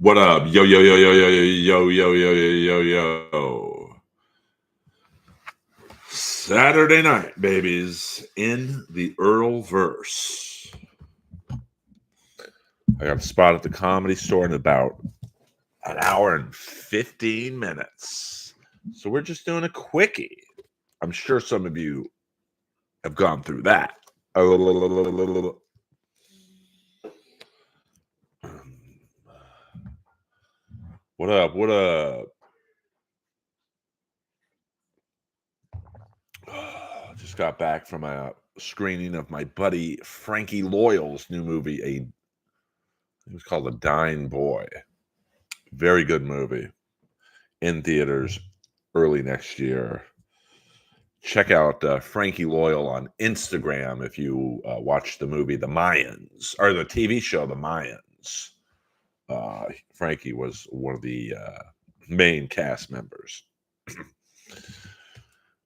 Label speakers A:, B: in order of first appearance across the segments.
A: What up? Yo, yo, yo, yo, yo, yo, yo, yo, yo, yo, yo. Saturday night, babies, in the Earlverse. I got a spot at the Comedy Store in about an hour and 15 minutes. So we're just doing a quickie. I'm sure some of you have gone through that. What up? What up? Just got back from a screening of my buddy Frankie Loyal's new movie. It was called A Dying Boy. Very good movie. In theaters early next year. Check out Frankie Loyal on Instagram if you watch the movie The Mayans, or the TV show The Mayans. Frankie was one of the main cast members.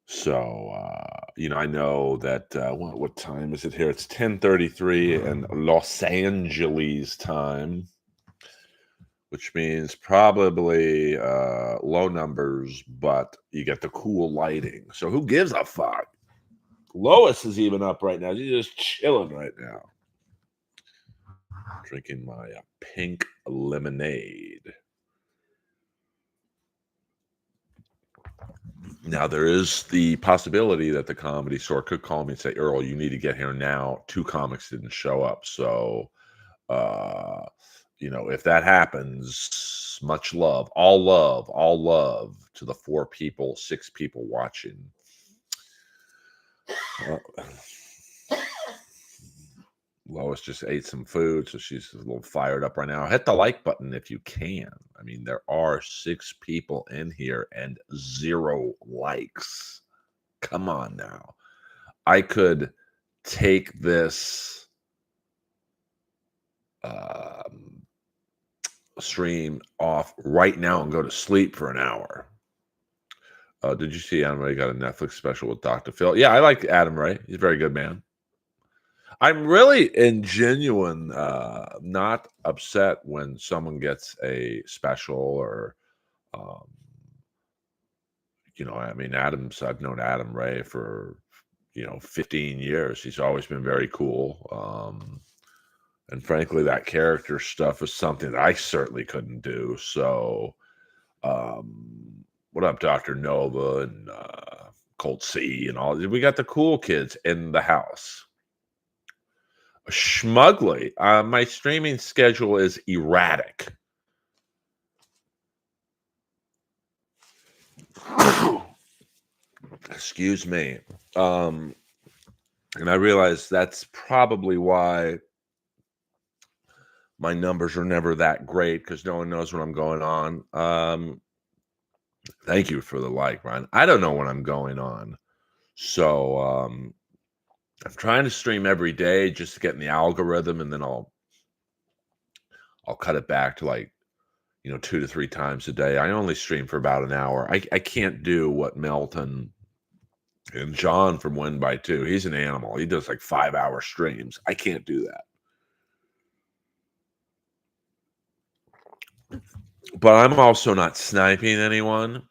A: So, I know that, what time is it here? It's 10:33 in Los Angeles time, which means probably low numbers, but you get the cool lighting. So who gives a fuck? Lois is even up right now. She's just chilling right now. Drinking my pink lemonade. Now, there is the possibility that the Comedy Store could call me and say, Earl, you need to get here now. 2 comics didn't show up. So, if that happens, much love, all love to the 4 people, 6 people watching. Lois just ate some food, so she's a little fired up right now. Hit the like button if you can. I mean, there are 6 people in here and 0 likes. Come on now. I could take this stream off right now and go to sleep for an hour. Did you see Adam Ray got a Netflix special with Dr. Phil? Yeah, I like Adam Ray. He's a very good man. I'm really in genuine not upset when someone gets a special or, I've known Adam Ray for, 15 years. He's always been very cool. And frankly, that character stuff is something that I certainly couldn't do. So, what up, Dr. Nova and Colt C and all? We got the cool kids in the house. Schmugly. My streaming schedule is erratic. Excuse me. And I realize that's probably why my numbers are never that great, because no one knows when I'm going on. Thank you for the like, Ryan. I don't know when I'm going on. So I'm trying to stream every day just to get in the algorithm, and then I'll cut it back to 2 to 3 times a day. I only stream for about an hour. I can't do what Melton and John from Win by 2. He's an animal. He does 5-hour streams. I can't do that. But I'm also not sniping anyone,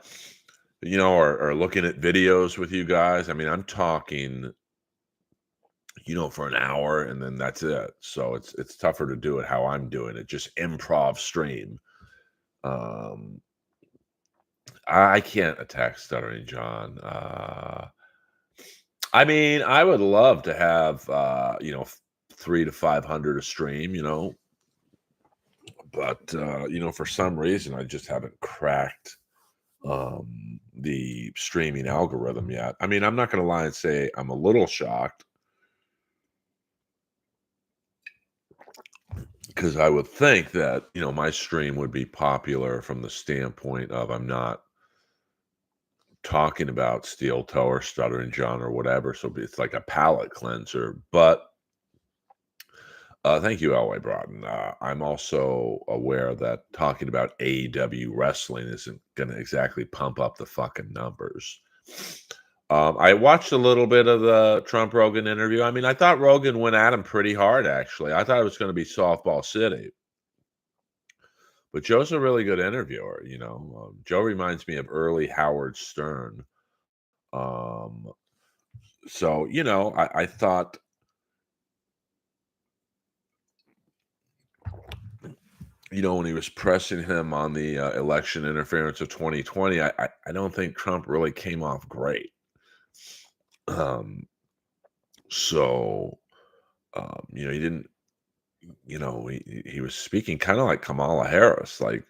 A: or looking at videos with you guys. I mean, I'm talking, for an hour, and then that's it. So it's tougher to do it how I'm doing it, just improv stream. I can't attack Stuttering John. I mean, I would love to have 300 to 500 a stream, but for some reason I just haven't cracked the streaming algorithm yet. I mean, I'm not going to lie and say I'm a little shocked, because I would think that my stream would be popular from the standpoint of I'm not talking about Steel Toe or Stuttering John or whatever, so it's like a palate cleanser. But thank you, Elway Broughton. I'm also aware that talking about AEW wrestling isn't going to exactly pump up the fucking numbers. I watched a little bit of the Trump Rogan interview. I mean, I thought Rogan went at him pretty hard, actually. I thought it was going to be softball city. But Joe's a really good interviewer, you know. Joe reminds me of early Howard Stern. Um, so I thought, when he was pressing him on the election interference of 2020, I don't think Trump really came off great. Um, so he didn't. He was speaking kind of like Kamala Harris, like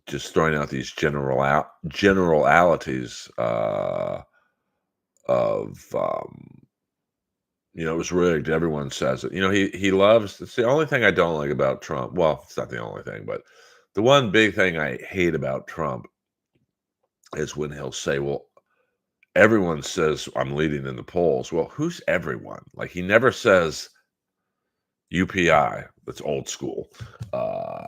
A: just throwing out these generalities of it was rigged. Everyone says it. He loves. It's the only thing I don't like about Trump. Well, it's not the only thing, but the one big thing I hate about Trump is when he'll say, "Well, everyone says I'm leading in the polls." Well, who's everyone? Like he never says UPI. That's old school. Uh,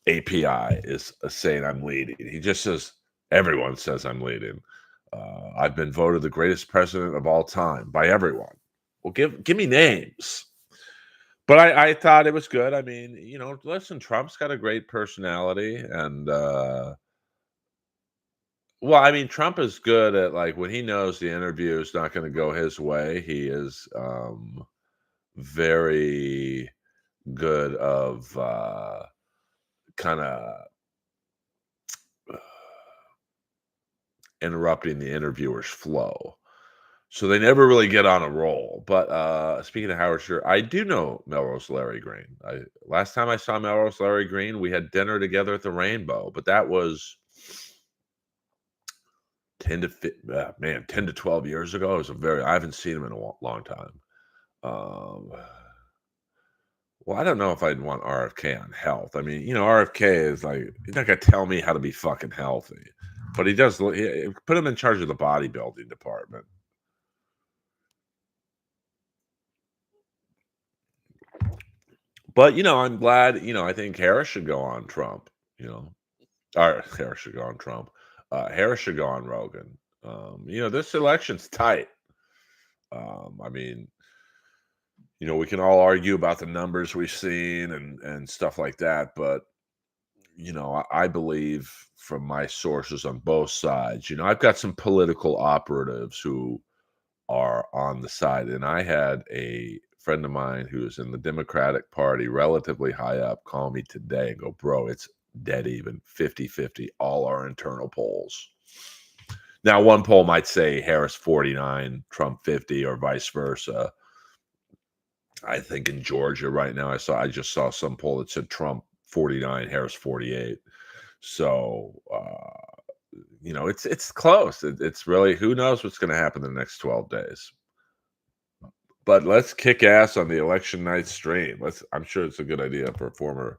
A: API is saying I'm leading. He just says everyone says I'm leading. I've been voted the greatest president of all time by everyone. Well, give me names. But I thought it was good. I mean, listen, Trump's got a great personality, and well, I mean, Trump is good at like when he knows the interview is not going to go his way. He is very good of kind of interrupting the interviewer's flow. So they never really get on a roll. But speaking of Howard Stern, I do know Melrose Larry Green. Last time I saw Melrose Larry Green, we had dinner together at the Rainbow, but that was 10 to 12 years ago. It was I haven't seen him in a long time. Um, well, I don't know if I'd want RFK on health. I mean, RFK is like, he's not gonna tell me how to be fucking healthy, but he does. Put him in charge of the bodybuilding department. But I'm glad. I think Harris should go on Trump. You know, or Harris should go on Trump. Harris should go on Rogan. This election's tight. I mean, we can all argue about the numbers we've seen and stuff like that, but I believe from my sources on both sides. I've got some political operatives who are on the side, and I had a friend of mine who's in the Democratic Party, relatively high up, call me today and go, "Bro, it's dead even, 50-50, all our internal polls." Now, one poll might say Harris 49, Trump 50, or vice versa. I think in Georgia right now, I just saw some poll that said Trump 49, Harris 48. So, it's close. It's really, who knows what's going to happen in the next 12 days. But let's kick ass on the election night stream. I'm sure it's a good idea for a former.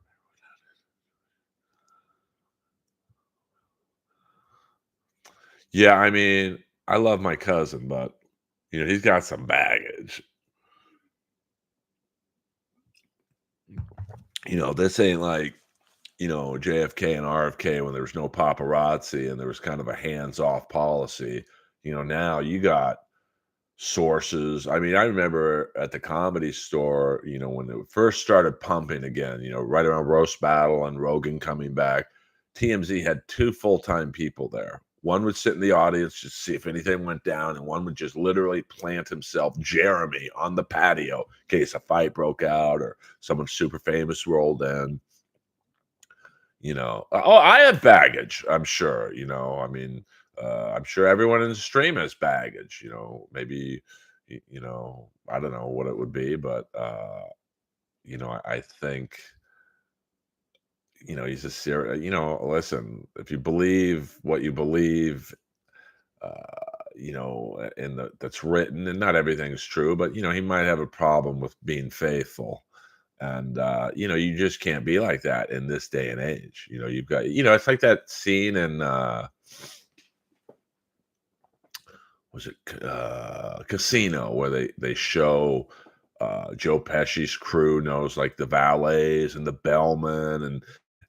A: Yeah, I mean, I love my cousin, but he's got some baggage. This ain't like JFK and RFK when there was no paparazzi and there was kind of a hands-off policy. Now you got sources. I mean, I remember at the Comedy Store, when it first started pumping again, right around Roast Battle and Rogan coming back, TMZ had two full-time people there. One would sit in the audience to see if anything went down, and one would just literally plant himself, Jeremy, on the patio in case a fight broke out or someone super famous rolled in. Oh, I have baggage, I'm sure. I mean, I'm sure everyone in the stream has baggage. Maybe, I don't know what it would be, but I think, he's a serious. Listen, if you believe what you believe, in that's written, and not everything's true, but he might have a problem with being faithful. And you just can't be like that in this day and age. You've got, it's like that scene in was it Casino, where they show Joe Pesci's crew knows like the valets and the bellman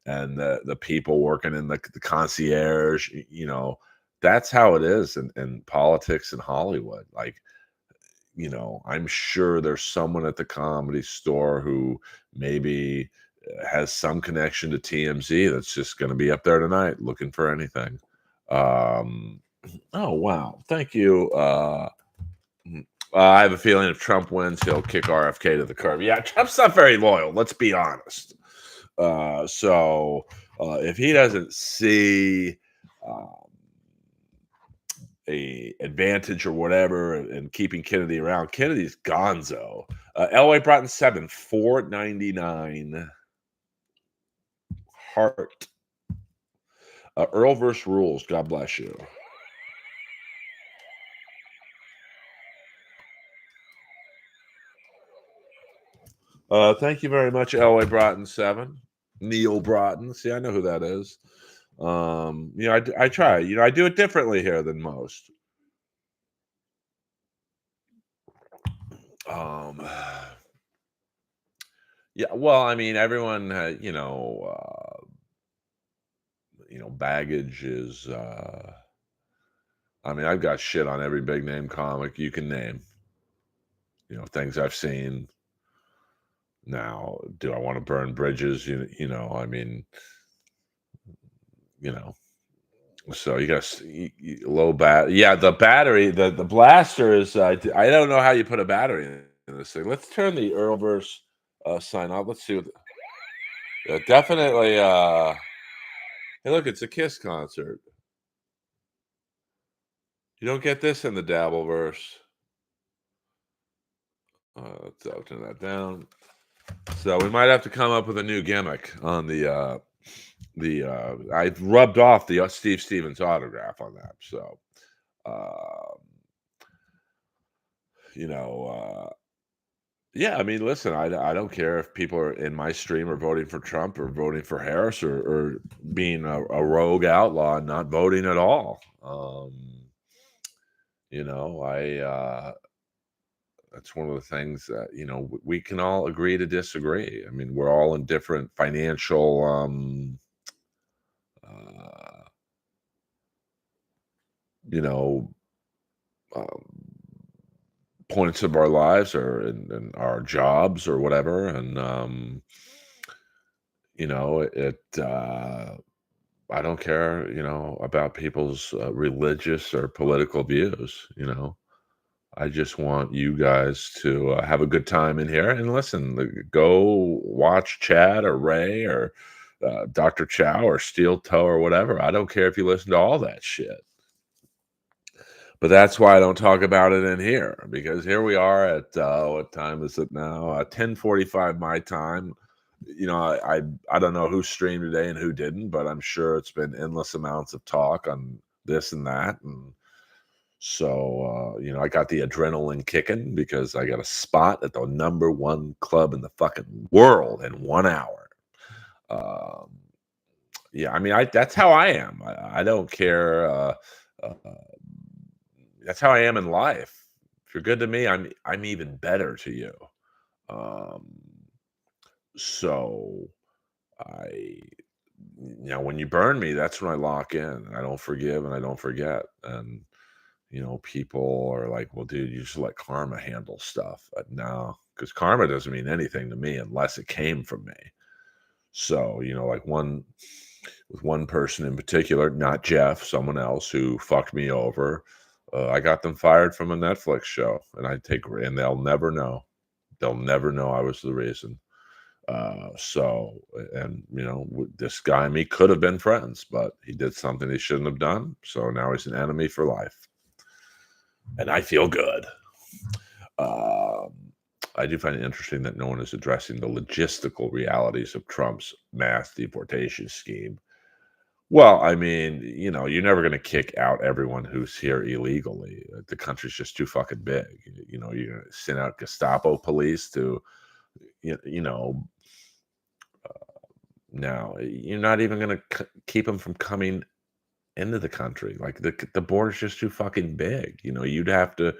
A: and the people working in the concierge. That's how it is in politics in Hollywood. Like, I'm sure there's someone at the Comedy Store who maybe has some connection to TMZ that's just going to be up there tonight looking for anything. Um, oh wow, thank you. Mm, I have a feeling if Trump wins, he'll kick RFK to the curb. Yeah, Trump's not very loyal. Let's be honest. If he doesn't see um, a advantage or whatever in keeping Kennedy around, Kennedy's gonzo. Elway Broughton 7, 499. Heart. Earlverse rules. God bless you. Thank you very much, Elway Broughton 7. Neil Broughton. See, I know who that is. I try. I do it differently here than most. Um, yeah. Well, I mean, everyone, baggage is. I mean, I've got shit on every big name comic you can name. Things I've seen. Now, do I want to burn bridges? I mean, you know. So you got low bat. Yeah, the battery, the blaster is. I don't know how you put a battery in this thing. Let's turn the Earlverse sign off. Let's see. Definitely. Hey, look, it's a Kiss concert. You don't get this in the Dabbleverse. Let's turn that down. So we might have to come up with a new gimmick on I rubbed off the Steve Stevens autograph on that. So, uh, you know, yeah. I mean, listen, I don't care if people are in my stream are voting for Trump or voting for Harris or being a rogue outlaw and not voting at all. I That's one of the things that we can all agree to disagree. I mean, we're all in different financial uh, you know um, points of our lives or in our jobs or whatever, and I don't care about people's religious or political views. I just want you guys to have a good time in here and listen. Go watch Chad or Ray or Dr. Chow or Steel Toe or whatever. I don't care if you listen to all that shit. But that's why I don't talk about it in here, because here we are at what time is it now? 10:45 my time. I don't know who streamed today and who didn't, but I'm sure it's been endless amounts of talk on this and that, and so I got the adrenaline kicking because I got a spot at the number one club in the fucking world in 1 hour. Um, yeah, I mean, that's how I am. I don't care. Uh, that's how I am in life. If you're good to me, I'm even better to you. Um, so I, when you burn me, that's when I lock in. I don't forgive and I don't forget. And people are like, "Well, dude, you just let karma handle stuff." No, because karma doesn't mean anything to me unless it came from me. So, like with one person in particular, not Jeff, someone else who fucked me over. I got them fired from a Netflix show, and they'll never know. They'll never know I was the reason. And this guy and me could have been friends, but he did something he shouldn't have done. So now he's an enemy for life, and I feel good. Um, I do find it interesting that no one is addressing the logistical realities of Trump's mass deportation scheme. Well, I mean, you're never going to kick out everyone who's here illegally. The country's just too fucking big. You're going to send out Gestapo police to, you know, now you're not even going to keep them from coming into the country. Like the border's just too fucking big. You'd have to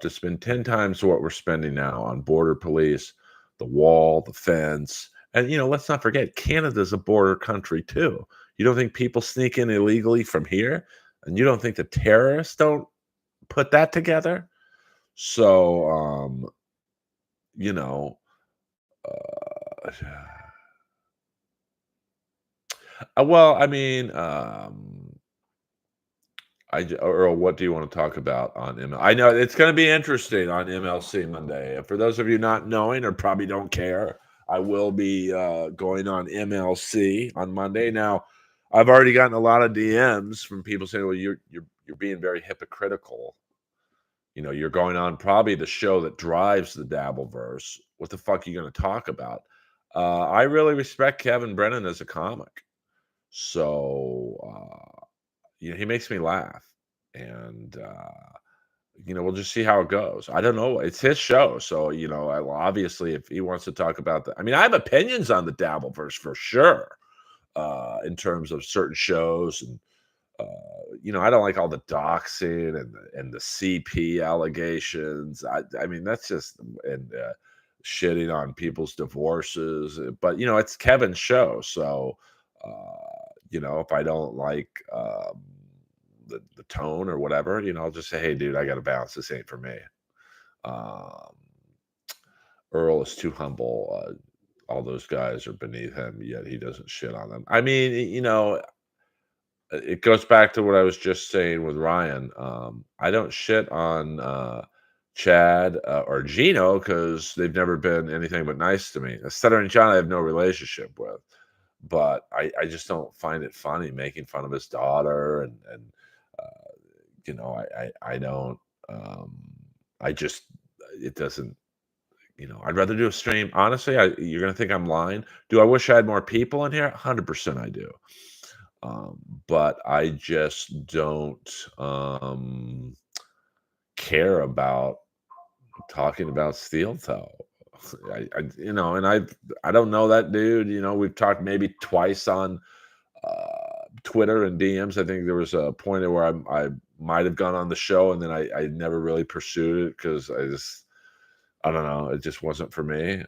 A: spend 10 times what we're spending now on border police, the wall, the fence. And let's not forget Canada's a border country too. You don't think people sneak in illegally from here? And you don't think the terrorists don't put that together? So you know, Well, I mean, Earl, what do you want to talk about on ML? I know it's going to be interesting on MLC Monday. For those of you not knowing or probably don't care, I will be going on MLC on Monday. Now, I've already gotten a lot of DMs from people saying, "Well, you're being very hypocritical. You're going on probably the show that drives the Dabbleverse. What the fuck are you going to talk about?" I really respect Kevin Brennan as a comic, so he makes me laugh, and we'll just see how it goes. I don't know. It's his show, so obviously, if he wants to talk about that, I mean, I have opinions on the Dabbleverse for sure, in terms of certain shows and I don't like all the doxing and the CP allegations. I mean, that's just and shitting on people's divorces. But it's Kevin's show, so if I don't like the tone or whatever, I'll just say, hey, dude, I got to bounce. This ain't for me. Um, Earl is too humble. All those guys are beneath him, yet he doesn't shit on them. I mean, it goes back to what I was just saying with Ryan. I don't shit on Chad or Gino because they've never been anything but nice to me. Stuttering John, I have no relationship with, but I just don't find it funny making fun of his daughter and I don't. Um, I just it doesn't. I'd rather do a stream. Honestly, you're gonna think I'm lying. Do I wish I had more people in here? 100% I do. Um, but I just don't care about talking about steel toe. And I don't know that dude. We've talked maybe twice on Twitter and DMs. I think there was a point where I might have gone on the show, and then I never really pursued it because I don't know. It just wasn't for me.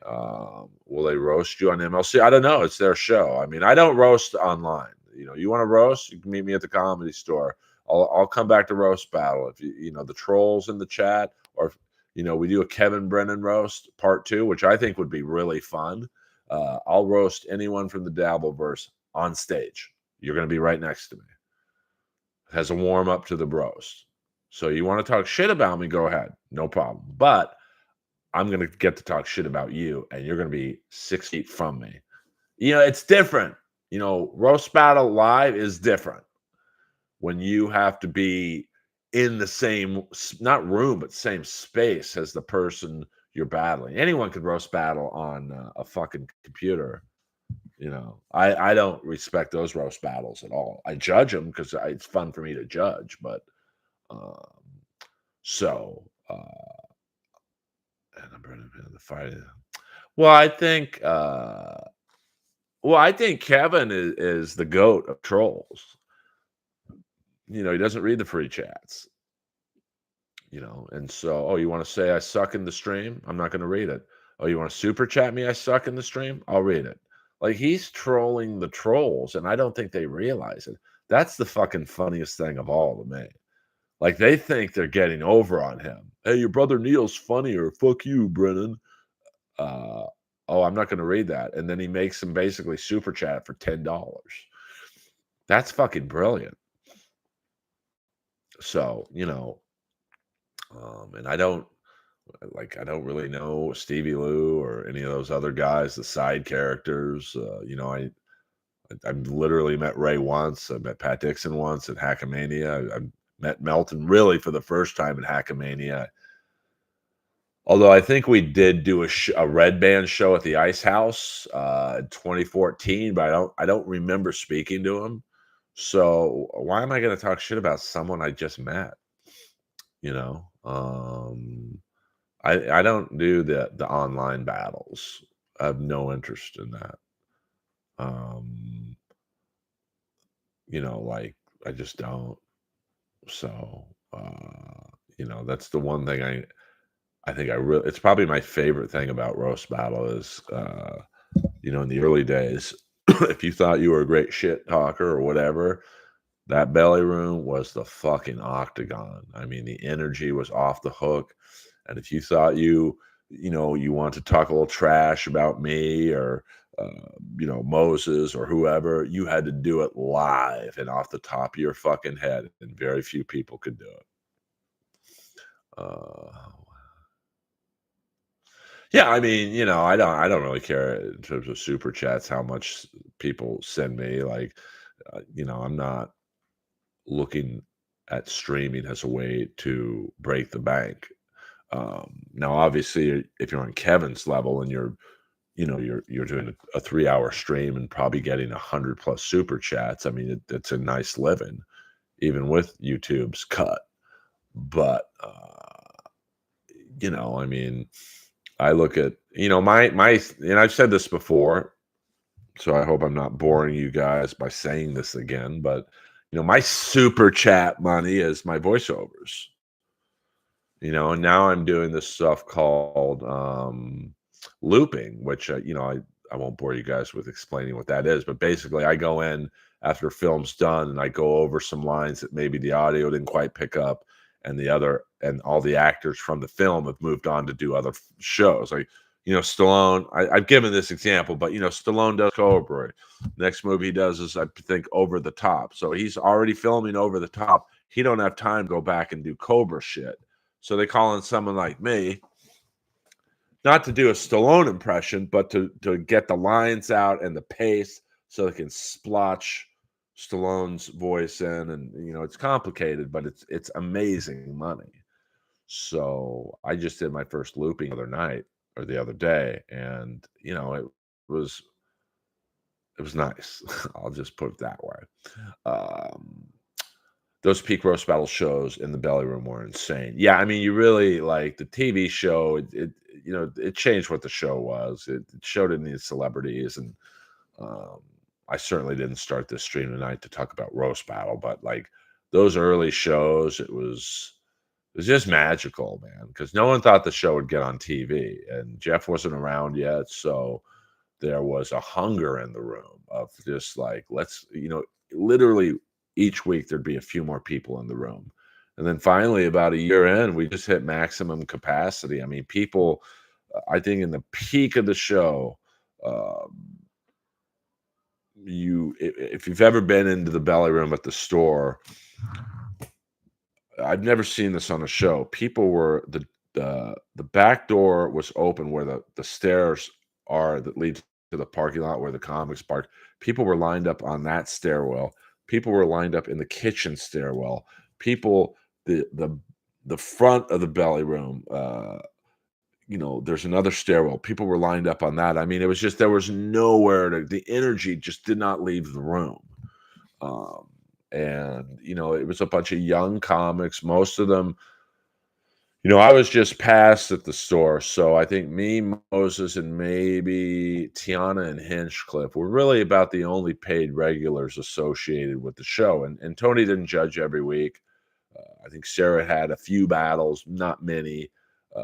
A: Will they roast you on MLC? I don't know. It's their show. I mean, I don't roast online. You want to roast? You can meet me at the Comedy Store. I'll come back to roast battle if the trolls in the chat, or if, we do a Kevin Brennan roast part 2, which I think would be really fun. I'll roast anyone from the Dabbleverse on stage. You're going to be right next to me. As a warm up to the roast. So you want to talk shit about me? Go ahead, no problem. But I'm going to get to talk shit about you, and you're going to be 6 feet from me. It's different. Roast battle live is different when you have to be in the same, not room, but same space as the person you're battling. Anyone could roast battle on a fucking computer. I don't respect those roast battles at all. I judge them because it's fun for me to judge, but um, so. And I'm burning the fire. Well, I think Kevin is the goat of trolls. He doesn't read the free chats. And so, oh, you want to say I suck in the stream? I'm not going to read it. Oh, you want to super chat me I suck in the stream? I'll read it. Like, he's trolling the trolls, and I don't think they realize it. That's the fucking funniest thing of all to me. Like, they think they're getting over on him. Hey, your brother Neil's funnier. Fuck you, Brennan. Oh, I'm not going to read that. And then he makes him basically super chat for $10. That's fucking brilliant. So, and I don't really know Stevie Lou or any of those other guys, the side characters. I've literally met Ray once. I met Pat Dixon once at Hackamania. I met Melton really for the first time at Hackamania. Although I think we did do a Red Band show at the Ice House in 2014, but I don't remember speaking to him. So why am I going to talk shit about someone I just met? I don't do the online battles. I have no interest in that. Like I just don't. So that's the one thing I think it's probably my favorite thing about roast battle is in the early days, if you thought you were a great shit talker or whatever, that belly room was the fucking octagon. I mean, the energy was off the hook. And if you thought you you want to talk a little trash about me or uh, Moses or whoever, you had to do it live and off the top of your fucking head, and very few people could do it. Uh, yeah, I mean, I don't really care in terms of super chats how much people send me. Like, I'm not looking at streaming as a way to break the bank. Now, obviously, if you're on Kevin's level and you're doing a 3-hour stream and probably getting 100 plus super chats. I mean, it's a nice living, even with YouTube's cut. But I mean, I look at my and I've said this before, so I hope I'm not boring you guys by saying this again. But my super chat money is my voiceovers. And now I'm doing this stuff called looping, which I won't bore you guys with explaining what that is, but basically I go in after film's done and I go over some lines that maybe the audio didn't quite pick up, and all the actors from the film have moved on to do other shows. Like Stallone. I've given this example, but Stallone does Cobra. Next movie he does is, I think, Over the Top. So he's already filming Over the Top. He don't have time to go back and do Cobra shit. So they call in someone like me, not to do a Stallone impression, but to get the lines out and the pace so they can splotch Stallone's voice in. And it's complicated, but it's amazing money. So I just did my first looping the other night or the other day, and was it was nice. I'll just put it that way. Um, those peak roast battle shows in the belly room were insane. Yeah, I mean, you really like the TV show. It changed what the show was. It showed it needed celebrities, and um, I certainly didn't start this stream tonight to talk about roast battle, but like those early shows, it was just magical, man. Because no one thought the show would get on TV, and Jeff wasn't around yet, so there was a hunger in the room of just like, let's, literally each week there'd be a few more people in the room. And then finally, about a year in, we just hit maximum capacity. I mean, people, I think in the peak of the show, uh, if you've ever been into the belly room at the store, I've never seen this on a show. People were the back door was open where the stairs are that lead to the parking lot where the comics park. People were lined up on that stairwell. People were lined up in the kitchen stairwell. People the front of the belly room. There's another stairwell. People were lined up on that. I mean, it was just there was nowhere to. The energy just did not leave the room. Um, and it was a bunch of young comics, most of them. I was just passed at the store, so I think me, Moses, and maybe Tiana and Hinchcliffe were really about the only paid regulars associated with the show. And Tony didn't judge every week. I think Sarah had a few battles, not many.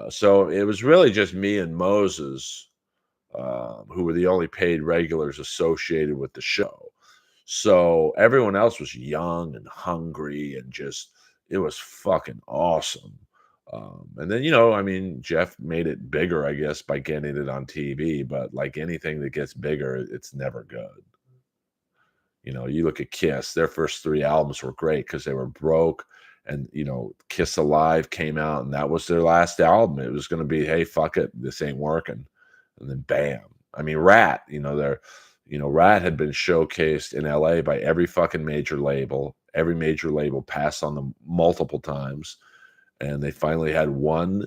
A: So it was really just me and Moses, who were the only paid regulars associated with the show. So everyone else was young and hungry and just, it was fucking awesome. And then, I mean, Jeff made it bigger, I guess, by getting it on TV. But like anything that gets bigger, it's never good. You look at Kiss, their first 3 albums were great because they were broke. And, Kiss Alive came out and that was their last album. It was going to be, hey, fuck it, this ain't working. And then bam. I mean, Rat had been showcased in LA by every fucking major label. Every major label passed on them multiple times. And they finally had one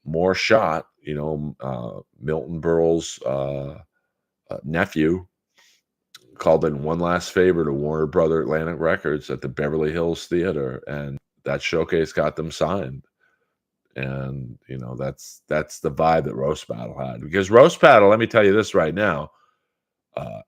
A: more shot. Milton Berle's nephew called in one last favor to Warner Brother Atlantic Records at the Beverly Hills Theater, and that showcase got them signed. And that's the vibe that Roast Battle had. Because Roast Battle, let me tell you this right now,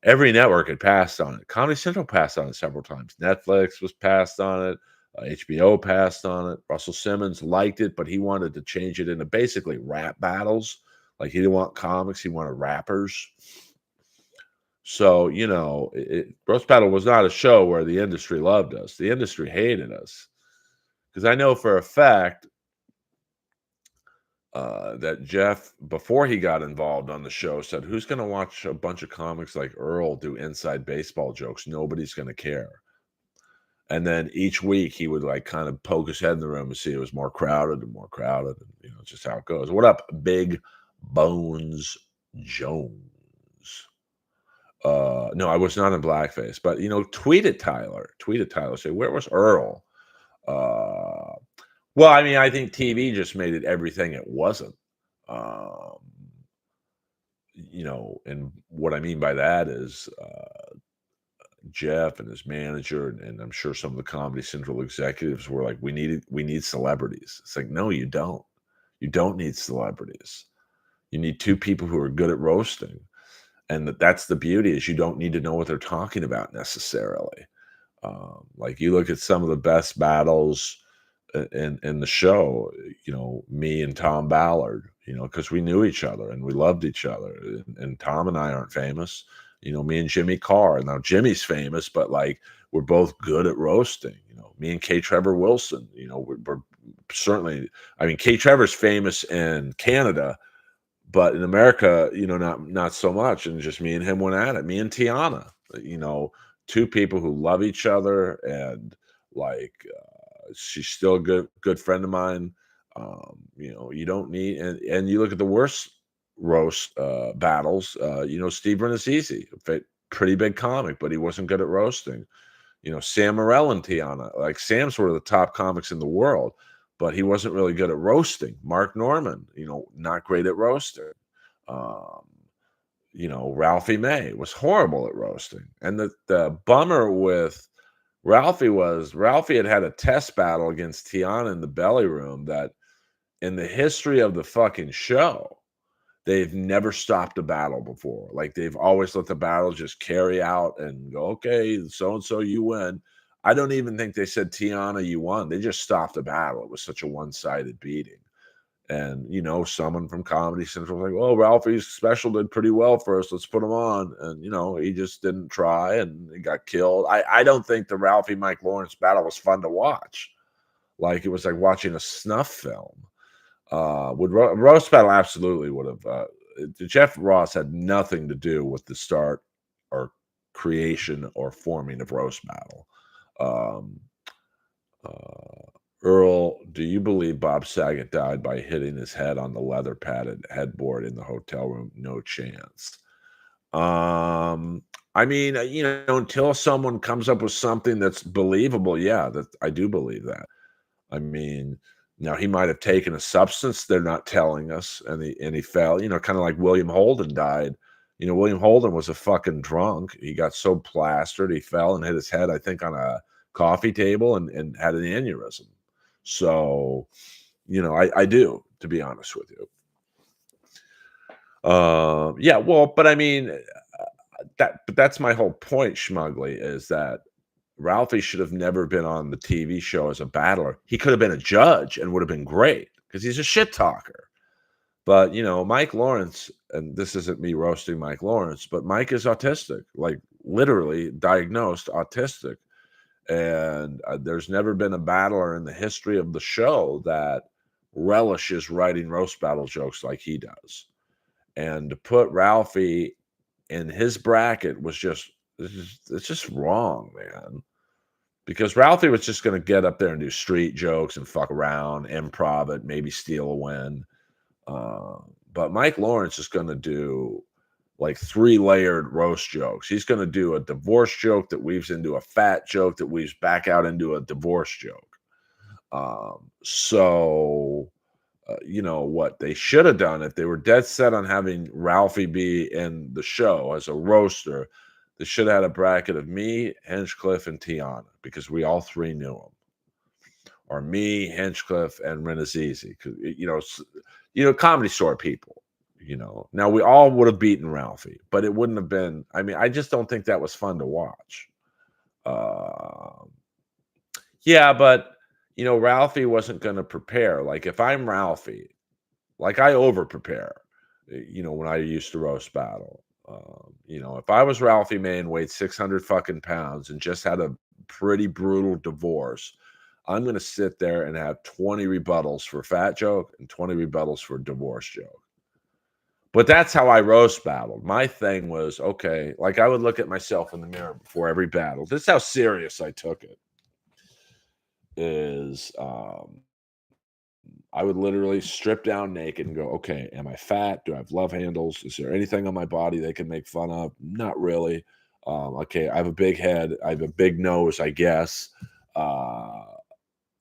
A: every network had passed on it. Comedy Central passed on it several times. Netflix was passed on it. HBO passed on it. Russell Simmons liked it, but he wanted to change it into basically rap battles. Like he didn't want comics, he wanted rappers. So, Roast Battle was not a show where the industry loved us. The industry hated us. Because I know for a fact that Jeff, before he got involved on the show, said, "Who's going to watch a bunch of comics like Earl do inside baseball jokes? Nobody's going to care." And then each week he would like kind of poke his head in the room and see it was more crowded and more crowded, and it's just how it goes. What up, Big Bones Jones? No, I was not in blackface, but tweet at Tyler. Tweet at Tyler. Say, where was Earl? Uh, well, I mean, I think TV just made it everything it wasn't. Um, and what I mean by that is Jeff and his manager, and I'm sure some of the Comedy Central executives were like, we need celebrities. It's like, no, you don't. You don't need celebrities. You need two people who are good at roasting. And that's the beauty, is you don't need to know what they're talking about necessarily. Like you look at some of the best battles in the show, me and Tom Ballard, because we knew each other and we loved each other. And Tom and I aren't famous, me and Jimmy Carr. Now Jimmy's famous, but like we're both good at roasting. Me and K. Trevor Wilson, we're certainly. I mean, K. Trevor's famous in Canada, but in America, not so much. And just me and him went at it. Me and Tiana, two people who love each other, and like she's still a good friend of mine. You don't need, and you look at the worst roast battles. Steve Renazizi, pretty big comic, but he wasn't good at roasting. Sam Morrell and Tiana, like Sam's one of the top comics in the world, but he wasn't really good at roasting. Mark Norman, not great at roasting. Ralphie May was horrible at roasting. And the bummer with Ralphie had a test battle against Tiana in the belly room that in the history of the fucking show, they've never stopped a battle before. Like they've always let the battle just carry out and go, okay, so-and-so, you win. I don't even think they said, Tiana, you won. They just stopped the battle. It was such a one-sided beating. And, someone from Comedy Central was like, well, Ralphie's special did pretty well for us. Let's put him on. And, he just didn't try and he got killed. I don't think the Ralphie Mike Lawrence battle was fun to watch. Like it was like watching a snuff film. Roast battle absolutely would have. Jeff Ross had nothing to do with the start or creation or forming of roast battle. Um, Earl, do you believe Bob Saget died by hitting his head on the leather padded headboard in the hotel room? No chance. I mean, until someone comes up with something that's believable, yeah, that I do believe that. I mean, now he might have taken a substance they're not telling us, and he fell, kind of like William Holden died. William Holden was a fucking drunk. He got so plastered, he fell and hit his head, I think, on a coffee table and had an aneurysm. So, I do, to be honest with you. Yeah, well, but I mean, that's my whole point, Schmugly, is that Ralphie should have never been on the TV show as a battler. He could have been a judge and would have been great because he's a shit talker. But, Mike Lawrence, and this isn't me roasting Mike Lawrence, but Mike is autistic, like literally diagnosed autistic. And there's never been a battler in the history of the show that relishes writing roast battle jokes like he does. And to put Ralphie in his bracket was it's just wrong, man. Because Ralphie was just going to get up there and do street jokes and fuck around, improv it, maybe steal a win. But Mike Lawrence is going to do like 3-layered roast jokes. He's going to do a divorce joke that weaves into a fat joke that weaves back out into a divorce joke. What they should have done, if they were dead set on having Ralphie be in the show as a roaster, they should have had a bracket of me, Hinchcliffe, and Tiana, because we all three knew him. Or me, Hinchcliffe, and Renazizi. Comedy Store people. Now we all would have beaten Ralphie, but it wouldn't have been. I mean, I just don't think that was fun to watch. Yeah, but Ralphie wasn't going to prepare. Like if I'm Ralphie, like I over prepare. When I used to roast battle. If I was Ralphie May and weighed 600 fucking pounds and just had a pretty brutal divorce, I'm gonna sit there and have 20 rebuttals for fat joke and 20 rebuttals for divorce joke. But that's how I roast battled. My thing was, okay, like I would look at myself in the mirror before every battle. This is how serious I took it. Is I would literally strip down naked and go, okay, am I fat? Do I have love handles? Is there anything on my body they can make fun of? Not really. Okay, I have a big head. I have a big nose, I guess. Uh,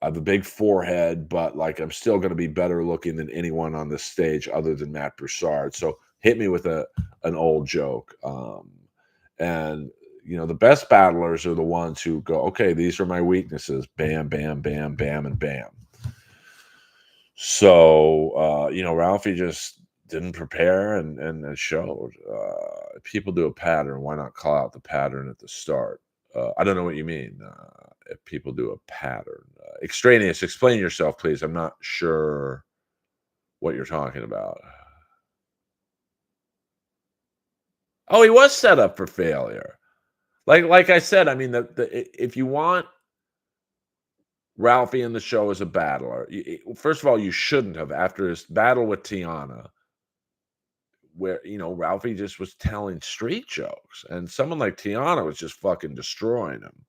A: I have a big forehead, but like I'm still going to be better looking than anyone on this stage other than Matt Broussard. So hit me with an old joke. And the best battlers are the ones who go, okay, these are my weaknesses. Bam, bam, bam, bam, and bam. So Ralphie just didn't prepare and it showed. If people do a pattern, why not call out the pattern at the start? I don't know what you mean. If people do a pattern, extraneous, explain yourself, please. I'm not sure what you're talking about. Oh, he was set up for failure. Like I said, I mean, if you want Ralphie in the show as a battler, first of all, you shouldn't have after his battle with Tiana, where Ralphie just was telling street jokes, and someone like Tiana was just fucking destroying him.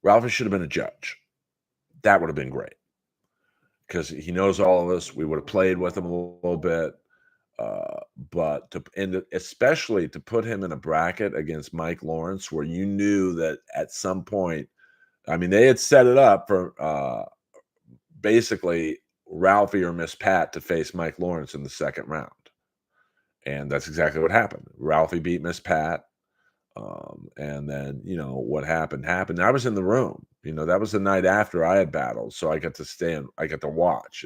A: Ralphie should have been a judge. That would have been great because he knows all of us. We would have played with him a little bit, but especially to put him in a bracket against Mike Lawrence, where you knew that at some point, I mean, they had set it up for basically Ralphie or Miss Pat to face Mike Lawrence in the second round. And that's exactly what happened. Ralphie beat Miss Pat. And then, what happened happened. I was in the room. That was the night after I had battled. So I got to stand, I got to watch.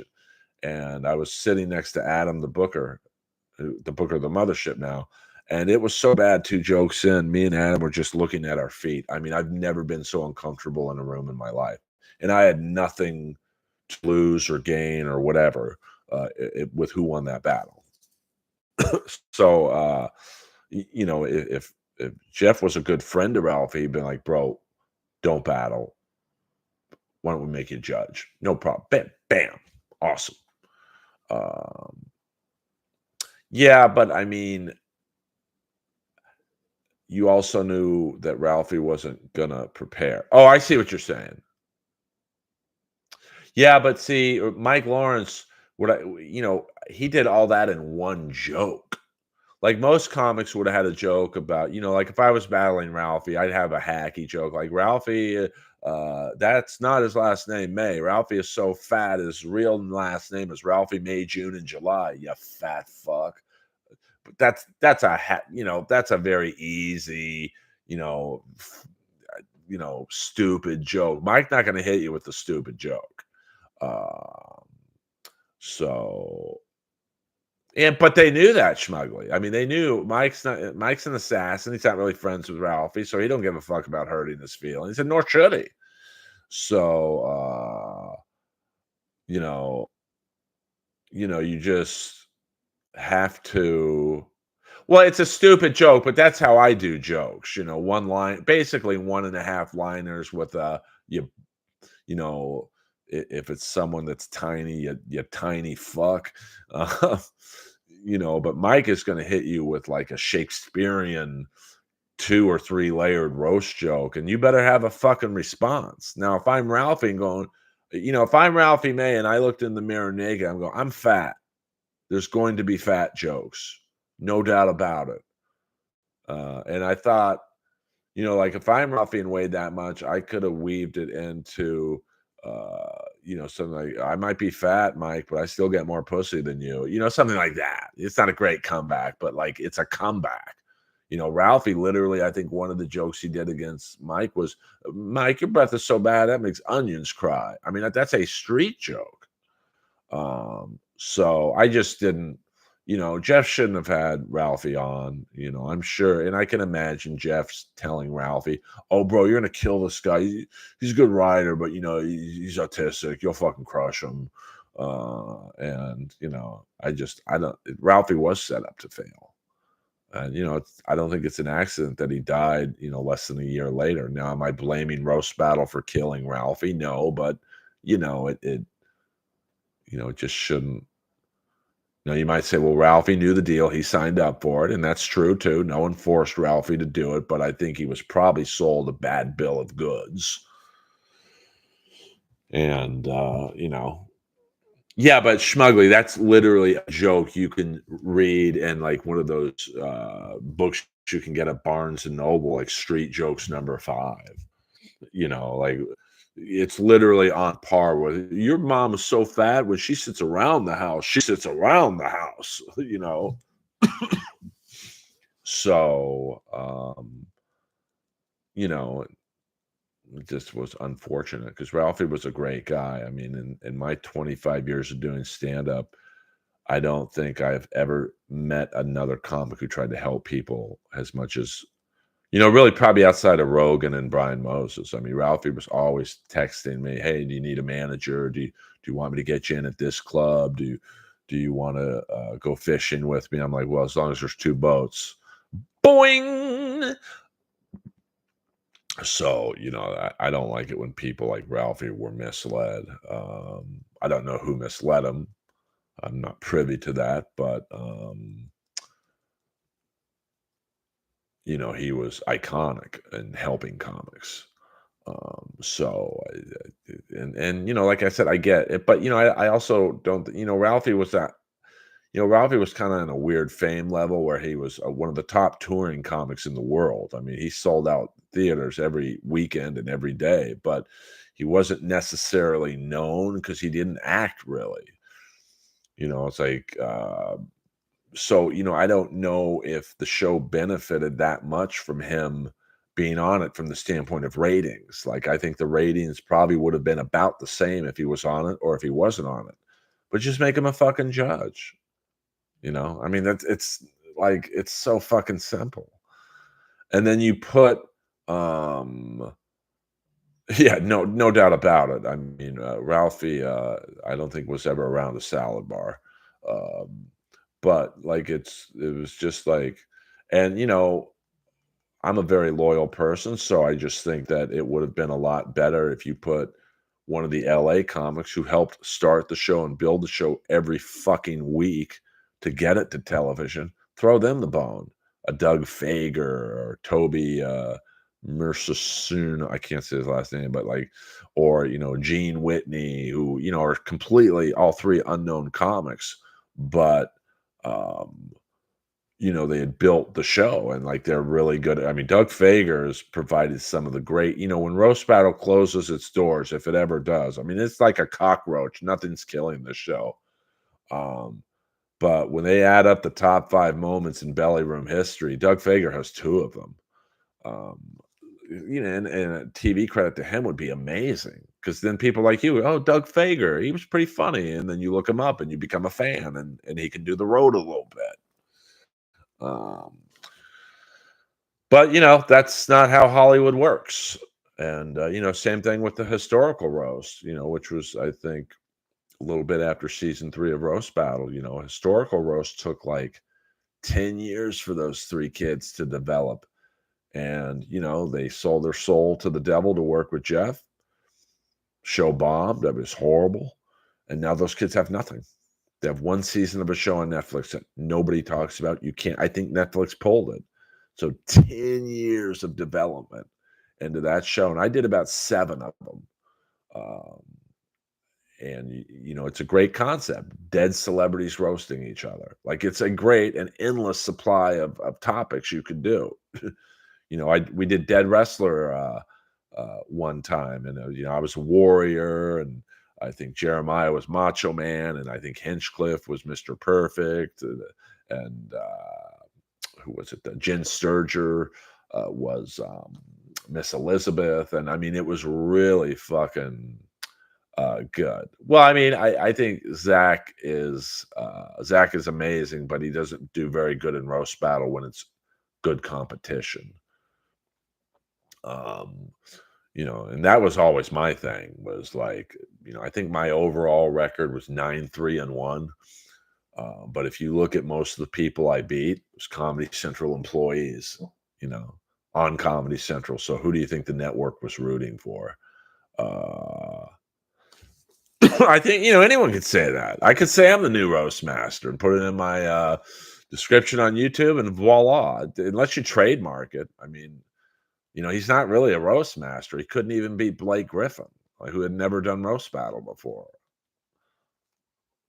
A: And I was sitting next to Adam, the booker of the mothership now. And it was so bad, 2 jokes in, me and Adam were just looking at our feet. I mean, I've never been so uncomfortable in a room in my life. And I had nothing to lose or gain or whatever with who won that battle. So, if Jeff was a good friend to Ralphie, he'd been like, bro, don't battle. Why don't we make you judge? No problem. Bam, bam. Awesome. Yeah, but I mean, you also knew that Ralphie wasn't gonna prepare. Oh, I see what you're saying. Yeah, but see, Mike Lawrence, he did all that in one joke. Like most comics would have had a joke about, like if I was battling Ralphie, I'd have a hacky joke like Ralphie. That's not his last name, May. Ralphie is so fat. His real last name is Ralphie May, June, and July. You fat fuck. But that's a very easy, you know, stupid joke. Mike's not going to hit you with the stupid joke. Um, so but they knew that Schmugly. I mean, they knew Mike's an assassin. He's not really friends with Ralphie, so he don't give a fuck about hurting his feelings, and nor should he. So you know, you just have to. Well, it's a stupid joke, but that's how I do jokes. One line, basically one and a half liners with you you know, if it's someone that's tiny, you tiny fuck. Uh, but Mike is going to hit you with like a Shakespearean 2 or 3 layered roast joke, and you better have a fucking response. Now, if I'm Ralphie and going, if I'm Ralphie May and I looked in the mirror naked, I'm going, I'm fat. There's going to be fat jokes, no doubt about it. And I thought, like if I'm Ralphie and weighed that much, I could have weaved it into, something like I might be fat, Mike, but I still get more pussy than you. Something like that. It's not a great comeback, but like it's a comeback. Ralphie literally, I think one of the jokes he did against Mike was, Mike, your breath is so bad that makes onions cry. I mean, that's a street joke. So I just didn't, Jeff shouldn't have had Ralphie on, I'm sure. And I can imagine Jeff's telling Ralphie, oh, bro, you're going to kill this guy. He's a good rider, but, he's autistic. You'll fucking crush him. And, Ralphie was set up to fail. And, I don't think it's an accident that he died, less than a year later. Now, am I blaming Roast Battle for killing Ralphie? No, but, it just shouldn't. You might say, well, Ralphie knew the deal. He signed up for it. And that's true, too. No one forced Ralphie to do it, but I think he was probably sold a bad bill of goods. And, yeah, but Schmugly, that's literally a joke you can read in like one of those books you can get at Barnes and Noble, like Street Jokes number 5. Like it's literally on par with your mom is so fat when she sits around the house, she sits around the house, So, you know, it just was unfortunate because Ralphie was a great guy. I mean, in my 25 years of doing stand up, I don't think I've ever met another comic who tried to help people as much as, really probably outside of Rogan and Brian Moses. I mean, Ralphie was always texting me, "Hey, do you need a manager? Do you want me to get you in at this club? Do you want to go fishing with me?" I'm like, "Well, as long as there's 2 boats." Boing. So, I don't like it when people like Ralphie were misled. I don't know who misled him. I'm not privy to that, but he was iconic in helping comics. So, like I said, I get it, but I also don't. Ralphie was that. Ralphie was kind of in a weird fame level where he was one of the top touring comics in the world. I mean, he sold out theaters every weekend and every day, but he wasn't necessarily known because he didn't act really. It's like so, I don't know if the show benefited that much from him being on it from the standpoint of ratings. Like, I think the ratings probably would have been about the same if he was on it or if he wasn't on it. But just make him a fucking judge. I mean, it's like it's so fucking simple. And then you put, um, yeah, no doubt about it. I mean, Ralphie, I don't think was ever around a salad bar. Um, but like it was just like, and I'm a very loyal person, so I just think that it would have been a lot better if you put one of the LA comics who helped start the show and build the show every fucking week to get it to television, throw them the bone. A Doug Fager or Toby Mercersoon, I can't say his last name, but like, or Gene Whitney, who are completely all three unknown comics, but um, they had built the show and like they're really good. I mean, Doug Fager has provided some of the great, when Roast Battle closes its doors, if it ever does. I mean, it's like a cockroach. Nothing's killing this show. Um, but when they add up the top 5 moments in belly room history, Doug Fager has 2 of them. Um, and a TV credit to him would be amazing because then people like you, oh, Doug Fager, he was pretty funny. And then you look him up and you become a fan and he can do the road a little bit. Um, But, that's not how Hollywood works. And, same thing with the historical roast, which was, I think, a little bit after season 3 of Roast Battle. Historical roast took like 10 years for those 3 kids to develop. And, they sold their soul to the devil to work with Jeff. Show bombed. That was horrible. And now those kids have nothing. They have 1 season of a show on Netflix that nobody talks about. You can't, I think Netflix pulled it. So 10 years of development into that show, and I did about 7 of them. Um, and it's a great concept. Dead celebrities roasting each other. Like it's a great and endless supply of topics you could do. We did Dead Wrestler one time, and I was a Warrior, and I think Jeremiah was Macho Man, and I think Hinchcliffe was Mr. Perfect, and who was it? Jen Sturger was Miss Elizabeth, and I mean it was really fucking good. Well, I mean, I think Zach is amazing, but he doesn't do very good in roast battle when it's good competition. Um, and that was always my thing was like, I think my overall record was 9-3-1. But if you look at most of the people I beat, it was Comedy Central employees, you know, on Comedy Central. So who do you think the network was rooting for? Uh, I think, anyone could say that. I could say I'm the new roast master and put it in my description on YouTube, and voila. Unless you trademark it, I mean, he's not really a roast master. He couldn't even beat Blake Griffin, like, who had never done roast battle before.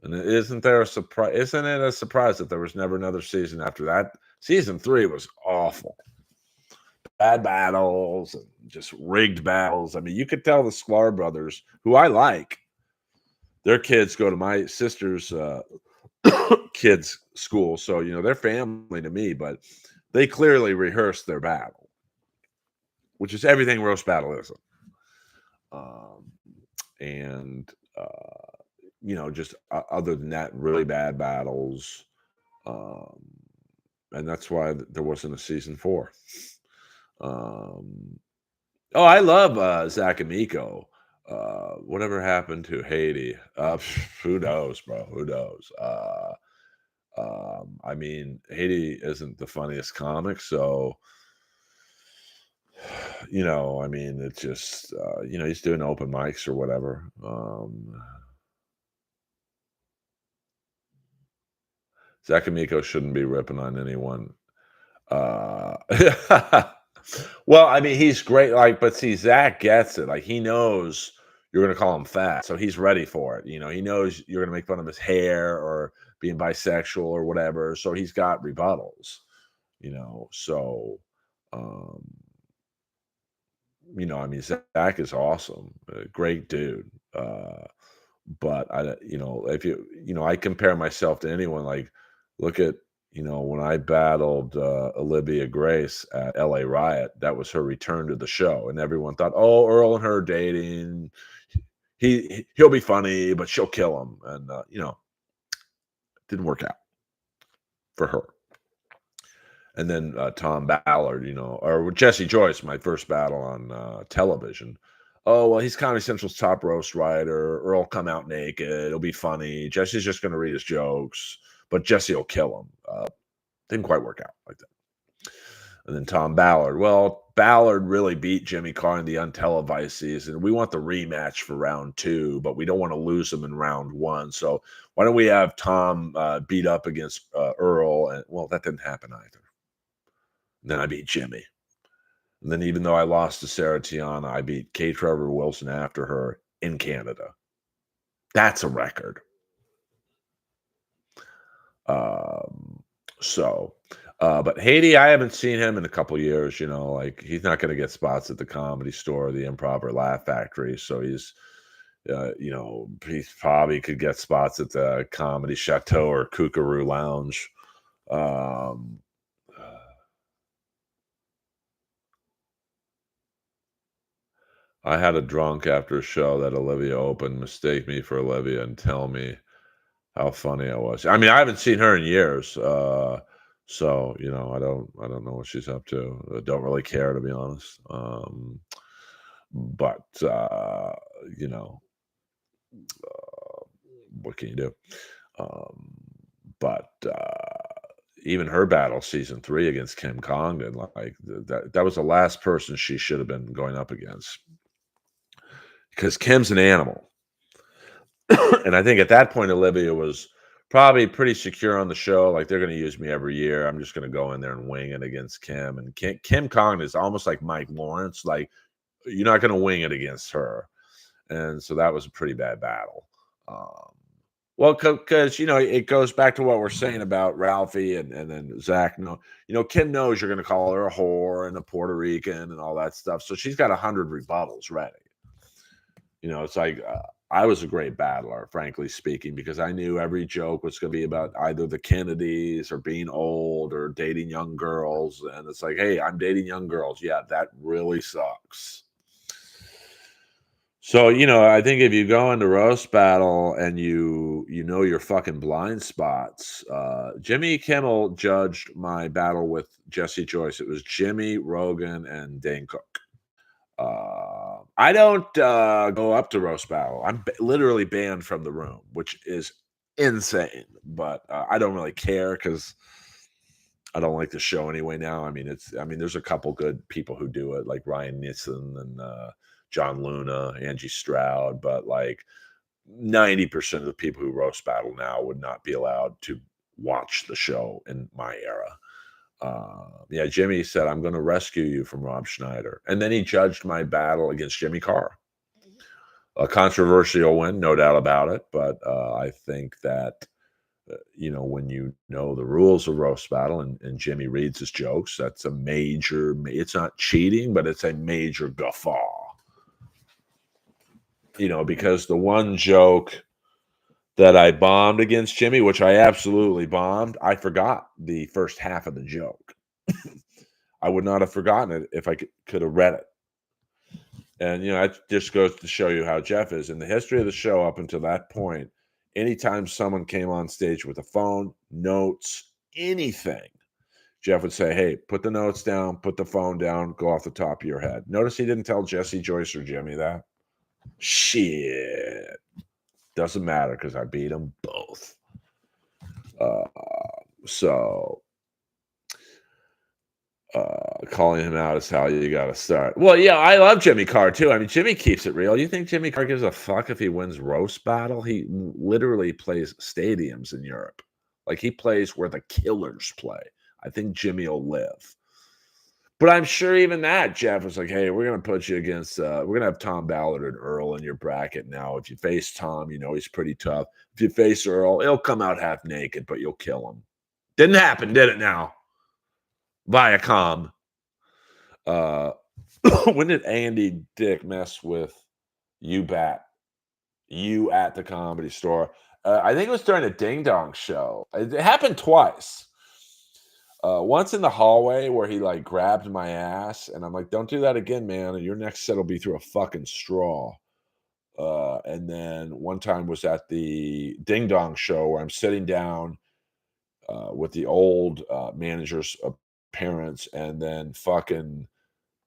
A: And isn't it a surprise that there was never another season after that? Season 3 was awful. Bad battles and just rigged battles. I mean, you could tell the Sklar brothers, who I like, their kids go to my sister's kids' school, so they're family to me, but they clearly rehearsed their battle, which is everything roast battle isn't. Um, and just other than that, really bad battles. Um, and that's why there wasn't a season 4. Um, oh, I love Zach and Miko. Whatever happened to Haiti? Who knows, bro? Who knows? I mean, Haiti isn't the funniest comic, so I mean, it's just he's doing open mics or whatever. Zach and Miko shouldn't be ripping on anyone. Uh, well, I mean, he's great. Like, but see, Zach gets it. Like, he knows you're going to call him fat, so he's ready for it. He knows you're going to make fun of his hair or being bisexual or whatever. So he's got rebuttals. So, um, I mean, Zach is awesome, a great dude. But if I compare myself to anyone. Like, look at when I battled Olivia Grace at LA Riot, that was her return to the show, and everyone thought, oh, Earl and her dating, he'll be funny, but she'll kill him, and didn't work out for her. And then Tom Ballard, or Jesse Joyce, my first battle on television. Oh, well, he's Comedy Central's top roast writer. Earl come out naked. It'll be funny. Jesse's just going to read his jokes, but Jesse will kill him. Didn't quite work out like that. And then Tom Ballard. Well, Ballard really beat Jimmy Carr in the untelevised season. We want the rematch for round 2, but we don't want to lose him in round 1. So why don't we have Tom beat up against Earl? And well, that didn't happen either. And then I beat Jimmy. And then even though I lost to Sarah Tiana, I beat Kate Trevor Wilson after her in Canada. That's a record. But Haiti, I haven't seen him in a couple years. Like, he's not going to get spots at the Comedy Store, the Improv, or Laugh Factory. So he's, he probably could get spots at the Comedy Chateau or Kookaroo Lounge. I had a drunk after a show that Olivia opened mistake me for Olivia and tell me how funny I was. I mean, I haven't seen her in years, so I don't know what she's up to. I don't really care, to be honest. But you know, what can you do? Um, but even her battle season 3 against Kim Congdon, like that was the last person she should have been going up against, because Kim's an animal. And I think at that point, Olivia was probably pretty secure on the show. Like, they're going to use me every year. I'm just going to go in there and wing it against Kim. And Kim Congdon is almost like Mike Lawrence. Like, you're not going to wing it against her. And so that was a pretty bad battle. Well, because it goes back to what we're saying about Ralphie and then Zach. Kim knows you're going to call her a whore and a Puerto Rican and all that stuff. So she's got 100 rebuttals ready. It's like I was a great battler, frankly speaking, because I knew every joke was going to be about either the Kennedys or being old or dating young girls. And it's like, hey, I'm dating young girls. Yeah, that really sucks. So, I think if you go into roast battle and you know your fucking blind spots, Jimmy Kimmel judged my battle with Jesse Joyce. It was Jimmy, Rogan, and Dane Cook. I don't go up to roast battle. I'm literally banned from the room, which is insane. But I don't really care because I don't like the show anyway now. I mean, there's a couple good people who do it, like Ryan Nissen and John Luna, Angie Stroud, but like 90% of the people who roast battle now would not be allowed to watch the show in my era. Yeah, Jimmy said, I'm going to rescue you from Rob Schneider. And then he judged my battle against Jimmy Carr. A controversial win, no doubt about it. But I think that, when you know the rules of roast battle and Jimmy reads his jokes, that's a major, it's not cheating, but it's a major guffaw. Because the one joke that I bombed against Jimmy, which I absolutely bombed, I forgot the first half of the joke. I would not have forgotten it if I could have read it. And, that just goes to show you how Jeff is. In the history of the show up until that point, anytime someone came on stage with a phone, notes, anything, Jeff would say, hey, put the notes down, put the phone down, go off the top of your head. Notice he didn't tell Jesse, Joyce, or Jimmy that. Shit. Doesn't matter because I beat them both. So calling him out is how you got to start. Well, yeah, I love Jimmy Carr too. I mean, Jimmy keeps it real. You think Jimmy Carr gives a fuck if he wins roast battle? He literally plays stadiums in Europe. Like he plays where the killers play. I think Jimmy will live. But I'm sure even that, Jeff was like, hey, we're going to put you against, we're going to have Tom Ballard and Earl in your bracket now. If you face Tom, he's pretty tough. If you face Earl, he'll come out half naked, but you'll kill him. Didn't happen, did it now? Viacom. When did Andy Dick mess with you at the Comedy Store? I think it was during a Ding Dong show. It happened twice. Once in the hallway where he like grabbed my ass, and I'm like, "Don't do that again, man. Your next set will be through a fucking straw." And then one time was at the Ding Dong show where I'm sitting down with the old manager's parents, and then fucking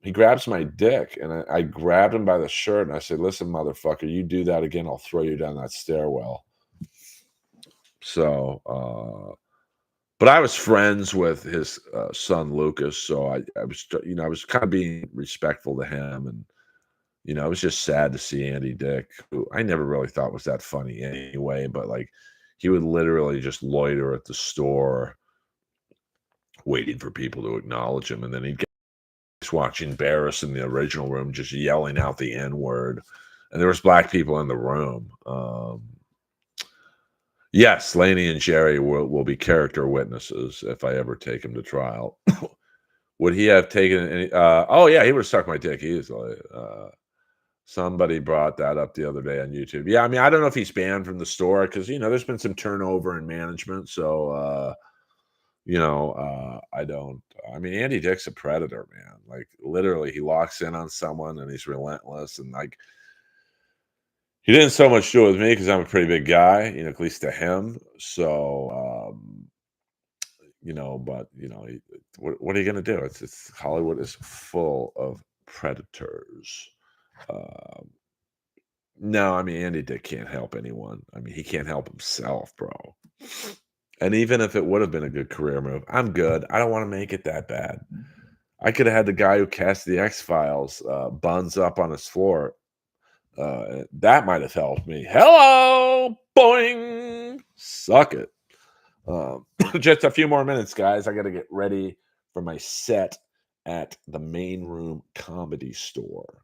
A: he grabs my dick, and I grabbed him by the shirt, and I said, "Listen, motherfucker, you do that again, I'll throw you down that stairwell." So, but I was friends with his son Lucas, so I was, I was kind of being respectful to him, and it was just sad to see Andy Dick, who I never really thought was that funny anyway, but like he would literally just loiter at the store, waiting for people to acknowledge him, and then he'd watching Barris in the original room just yelling out the N-word, and there was black people in the room. Yes, Laney and Jerry will be character witnesses if I ever take him to trial. Would he have taken any? Oh yeah, he would have sucked my dick easily. Somebody brought that up the other day on YouTube. Yeah, I mean, I don't know if he's banned from the store because there's been some turnover in management. So I don't. I mean, Andy Dick's a predator, man. Like literally, he locks in on someone and he's relentless. And like, he didn't so much do it with me because I'm a pretty big guy, at least to him. So, but what are you gonna do? It's Hollywood is full of predators. No, I mean Andy Dick can't help anyone. I mean, he can't help himself, bro. And even if it would have been a good career move, I'm good. I don't want to make it that bad. I could have had the guy who cast the X-Files buns up on his floor. That might have helped me. Hello, boing, suck it. Just a few more minutes, guys. I got to get ready for my set at the Main Room Comedy Store.